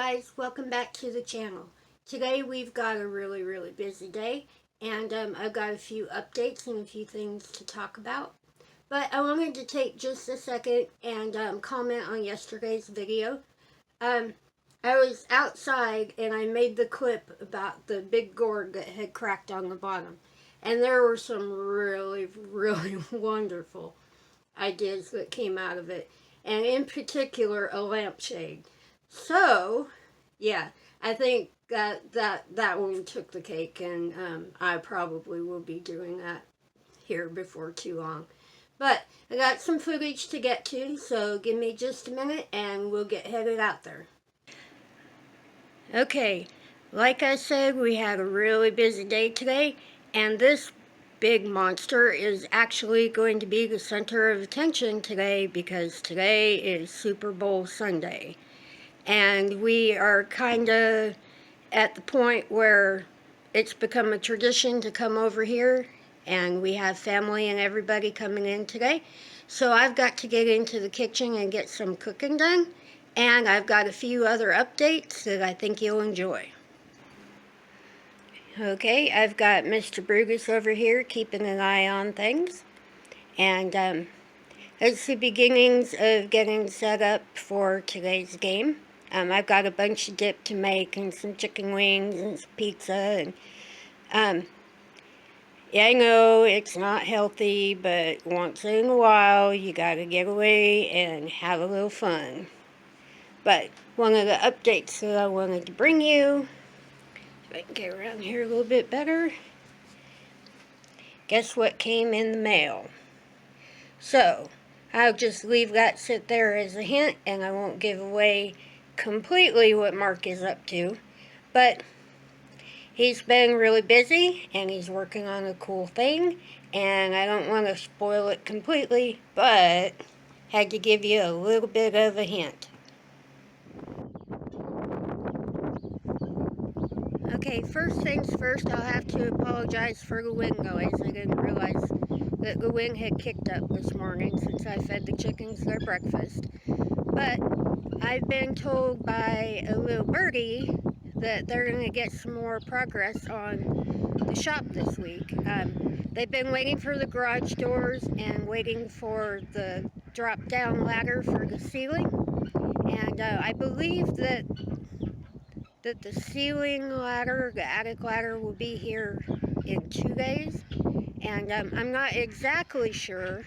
guys, welcome back to the channel. Today we've got a really busy day, and I've got a few updates and a few things to talk about. But I wanted to take just a second and comment on yesterday's video. I was outside and I made the clip about the big gourd that had cracked on the bottom. And there were some really wonderful ideas that came out of it. And in particular, a lampshade. So, yeah, I think that one took the cake, and I probably will be doing that here before too long. But I got some footage to get to, so give me just a minute and we'll get headed out there. Okay, like I said, we had a really busy day today, and this big monster is actually going to be the center of attention today because today is Super Bowl Sunday. And we are kind of at the point where it's become a tradition to come over here, and we have family and everybody coming in today. So I've got to get into the kitchen and get some cooking done, and I've got a few other updates that I think you'll enjoy. Okay, I've got Mr. Brugus over here keeping an eye on things, and it's the beginnings of getting set up for today's game. I've got a bunch of dip to make and some chicken wings and some pizza. And yeah, I know it's not healthy, but once in a while you gotta get away and have a little fun. But one of the updates that I wanted to bring you, if I can get around here a little bit better, guess what came in the mail? So, I'll just leave that sit there as a hint, and I won't give away completely what Mark is up to, but he's been really busy and he's working on a cool thing, and I don't want to spoil it completely, but had to give you a little bit of a hint. Okay, first things first, I'll have to apologize for the wind noise. I didn't realize that the wind had kicked up this morning since I fed the chickens their breakfast. But I've been told by a little birdie that they're going to get some more progress on the shop this week. They've been waiting for the garage doors and waiting for the drop-down ladder for the ceiling. And I believe that the ceiling ladder, the attic ladder, will be here in 2 days. And I'm not exactly sure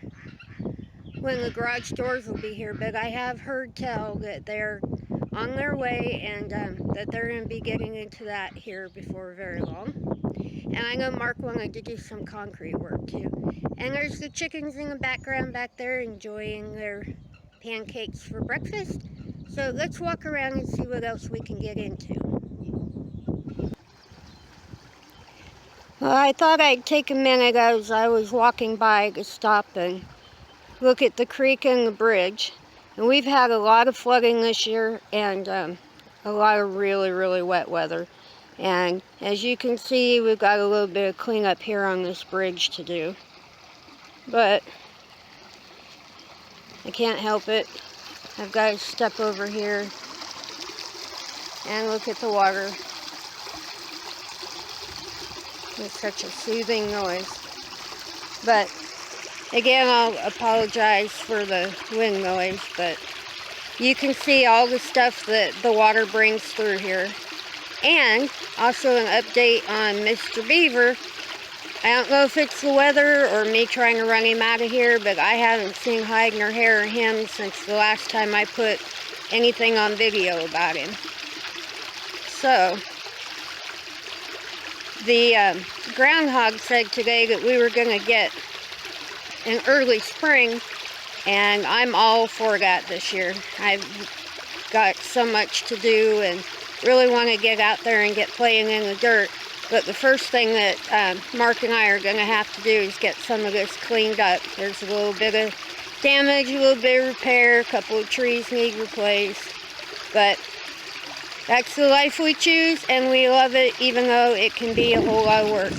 when the garage doors will be here, but I have heard tell that they're on their way, and that they're going to be getting into that here before very long. And I know Mark wanted to do some concrete work too. And there's the chickens in the background back there enjoying their pancakes for breakfast. So let's walk around and see what else we can get into. Well, I thought I'd take a minute as I was walking by to stop and look at the creek and the bridge. And we've had a lot of flooding this year, and a lot of really wet weather. And as you can see, we've got a little bit of cleanup here on this bridge to do. But I can't help it. I've got to step over here and look at the water. It's such a soothing noise. But again, I'll apologize for the wind noise, but you can see all the stuff that the water brings through here. And also an update on Mr. Beaver. I don't know if it's the weather or me trying to run him out of here, but I haven't seen hide nor hair of him since the last time I put anything on video about him. So, the groundhog said today that we were going to get an early spring, and I'm all for that this year. I've got so much to do and really want to get out there and get playing in the dirt. But the first thing that Mark and I are going to have to do is get some of this cleaned up. There's a little bit of damage, a little bit of repair, a couple of trees need replaced. But that's the life we choose, and we love it, even though it can be a whole lot of work.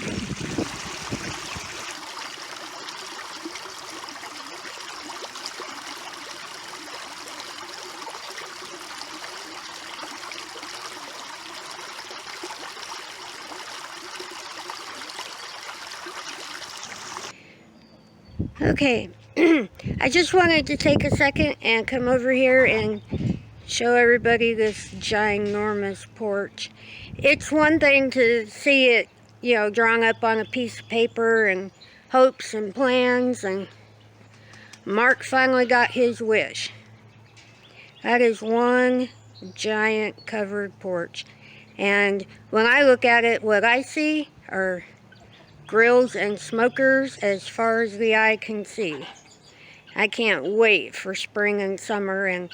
Okay, I just wanted to take a second and come over here and show everybody this ginormous porch. It's one thing to see it, drawn up on a piece of paper and hopes and plans, and Mark finally got his wish. That is one giant covered porch. And when I look at it, what I see are grills and smokers as far as the eye can see. I can't wait for spring and summer, and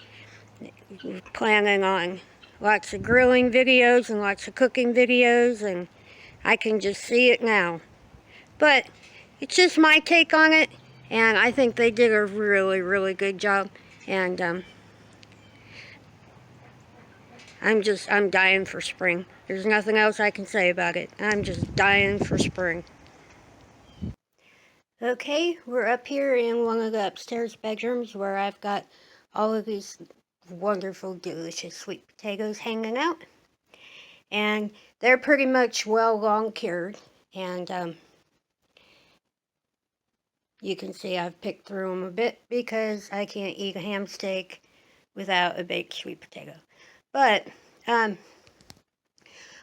planning on lots of grilling videos and lots of cooking videos, and I can just see it now. But it's just my take on it, and I think they did a really, really good job. And I'm dying for spring. There's nothing else I can say about it. I'm just dying for spring. Okay, we're up here in one of the upstairs bedrooms where I've got all of these wonderful, delicious sweet potatoes hanging out. And they're pretty much well long cured. And you can see I've picked through them a bit because I can't eat a ham steak without a baked sweet potato. But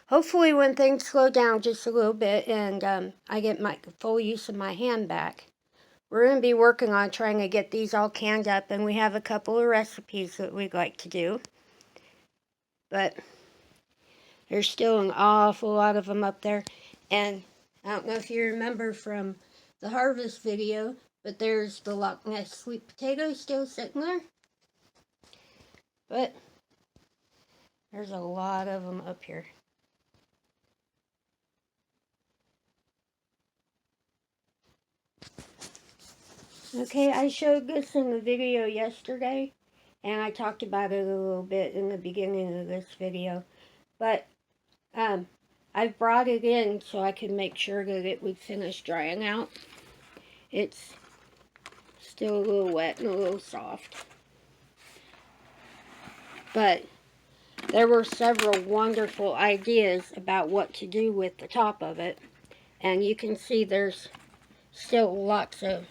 hopefully when things slow down just a little bit and I get my full use of my hand back, we're going to be working on trying to get these all canned up, and we have a couple of recipes that we'd like to do. But there's still an awful lot of them up there. And I don't know if you remember from the harvest video, but there's the Loch Ness sweet potato still sitting there. But there's a lot of them up here. Okay, I showed this in the video yesterday, and I talked about it a little bit in the beginning of this video. But I've brought it in so I could make sure that it would finish drying out. It's still a little wet and a little soft. But there were several wonderful ideas about what to do with the top of it. And you can see there's still lots of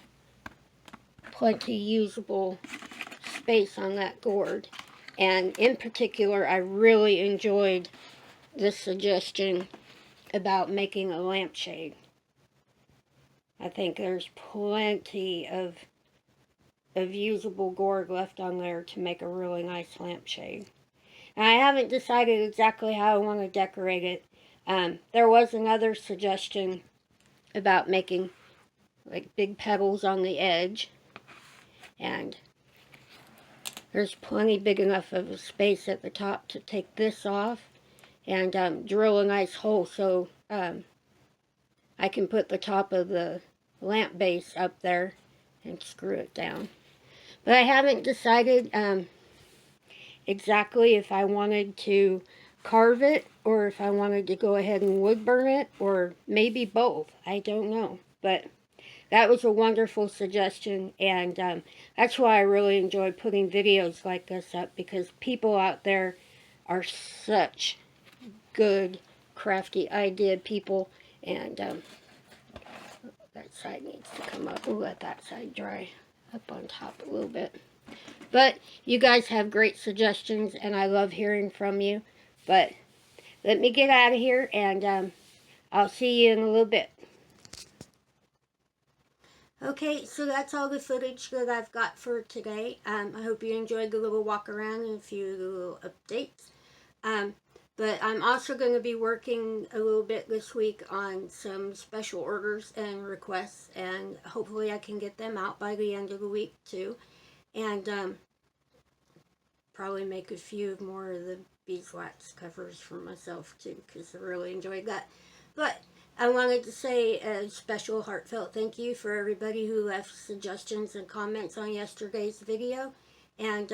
plenty usable space on that gourd. And in particular, I really enjoyed this suggestion about making a lampshade. I think there's plenty of usable gourd left on there to make a really nice lampshade. And I haven't decided exactly how I want to decorate it. There was another suggestion about making like big petals on the edge, and there's plenty big enough of a space at the top to take this off and drill a nice hole so I can put the top of the lamp base up there and screw it down. But I haven't decided exactly if I wanted to carve it or if I wanted to go ahead and wood burn it, or maybe both. I don't know. But that was a wonderful suggestion, and that's why I really enjoy putting videos like this up, because people out there are such good, crafty idea people, and that side needs to come up. We'll let that side dry up on top a little bit. But you guys have great suggestions, and I love hearing from you. But let me get out of here, and I'll see you in a little bit. Okay, so that's all the footage that I've got for today. I hope you enjoyed the little walk around and a few little updates. But I'm also going to be working a little bit this week on some special orders and requests, and hopefully I can get them out by the end of the week too. And probably make a few more of the beeswax covers for myself too, because I really enjoyed that. But I wanted to say a special heartfelt thank you for everybody who left suggestions and comments on yesterday's video, and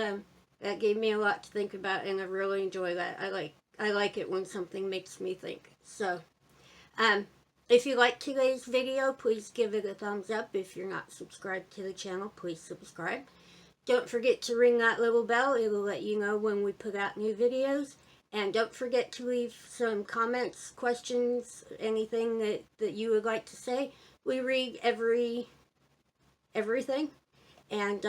that gave me a lot to think about, and I really enjoy that. I like it when something makes me think. So if you liked today's video, please give it a thumbs up. If you're not subscribed to the channel, please subscribe. Don't forget to ring that little bell. It will let you know when we put out new videos. And don't forget to leave some comments, questions, anything that you would like to say. We read every everything. And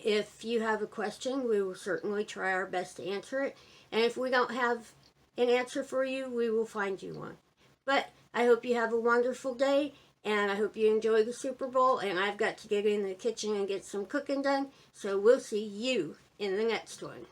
if you have a question, we will certainly try our best to answer it. And if we don't have an answer for you, we will find you one. But I hope you have a wonderful day, and I hope you enjoy the Super Bowl. And I've got to get in the kitchen and get some cooking done. So we'll see you in the next one.